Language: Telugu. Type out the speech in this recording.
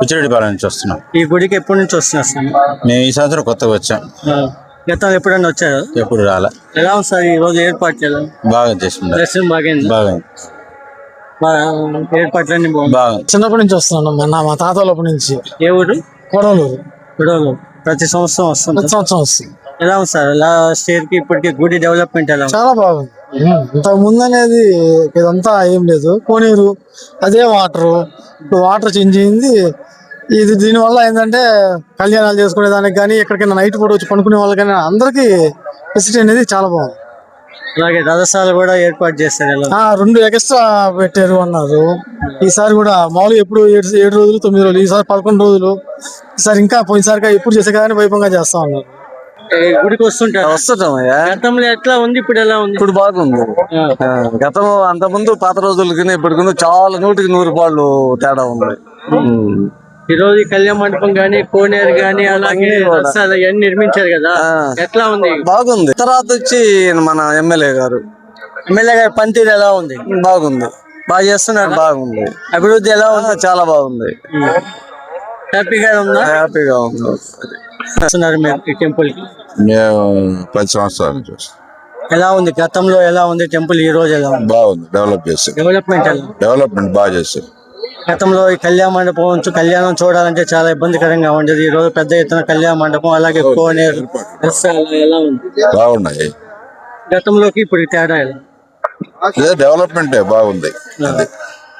ఉచ్చిరెడ్డిపాలెం నుంచి వస్తున్నాం. ఈ గుడికి ఎప్పటి నుంచి వస్తున్నారు? మేము ఈ సంవత్సరం కొత్తగా వచ్చాం. గతంలో ఎప్పుడైనా వచ్చారు? ఎప్పుడు రాలే. ఎలా ఉంది సార్ ఈ రోజు ఏర్పాట్లు? ఎలా బాగా చేస్తున్నారు. దర్శనం బాగా ఏర్పాట్లన్నీ బాగా. చిన్నప్పటి నుంచి వస్తున్నాం. మా తాతలప్పటి నుంచి. ఏ ఊరు? కొడవలూరు. ప్రతి సంవత్సరం వస్తుంది. వస్తుంది. ఎలా ఉంది సార్ లాస్ట్ ఇయర్ కి ఇప్పటికి గుడి డెవలప్మెంట్ ఎలా? చాలా బాగుంది. ఇంతకు ముందు అనేది ఇదంతా ఏం లేదు. కోనేరు అదే వాటర్ చేంజ్ అయింది. ఇది దీనివల్ల ఏంటంటే కళ్యాణాలు చేసుకునే దానికి కానీ ఎక్కడికైనా నైట్ పూట వచ్చి పనుకునే వాళ్ళకైనా అందరికి ఫెసిలిటీ అనేది చాలా బాగుంది. అలాగే రథసాలు కూడా ఏర్పాటు చేస్తారు. 2 ఎక్స్ట్రా పెట్టారు అన్నారు. ఈసారి కూడా మామూలుగా ఎప్పుడు 7 రోజులు 9 రోజులు, ఈసారి 11 రోజులు. ఈసారి ఇంకా పోయినసారిగా ఎప్పుడు చేసే కానీ వైభవంగా చేస్తా ఉన్నారు. గుడికి వస్తుంటామయ్యా. గతంలో ఎట్లా ఉంది, ఇప్పుడు ఎలా ఉంది? ఇప్పుడు బాగుంది. గతం అంత ముందు పాత రోజులకి ఇప్పటికి చాలా 100కి 100 రూపాయలు తేడా ఉంది. ఈ రోజు కళ్యాణ మండపం గానీ, కోనేరు గానీ, అలాగే రథసాలు ఇవన్నీ నిర్మించారు కదా, ఎట్లా ఉంది? బాగుంది. తర్వాత వచ్చి మన ఎమ్మెల్యే గారు పనితీరు ఎలా ఉంది? బాగుంది. బాగా చేస్తున్నారు. బాగుంది. అభివృద్ధి ఎలా ఉంది? చాలా బాగుంది. హ్యాపీగా ఉందా? హ్యాపీగా ఉంది. మీరు ఈ టెంపుల్ కి 10 సంవత్సరాల నుంచి ఎలా ఉంది? గతంలో ఎలా ఉంది టెంపుల్, ఈ రోజు ఎలా ఉంది? బాగుంది. డెవలప్ చేస్తారు. డెవలప్మెంట్ బాగా చేస్తారు. గతంలో ఈ కళ్యాణ మండపం కళ్యాణం చూడాలంటే చాలా ఇబ్బందికరంగా ఉండేది. ఈ రోజు పెద్ద ఎత్తున కళ్యాణ మండపం, అలాగే కోనేరు ఎలా ఉంది? బాగున్నాయి. గతంలోకి ఇప్పుడు తేడా ఎలా? డెవలప్మెంట్ బాగుంది.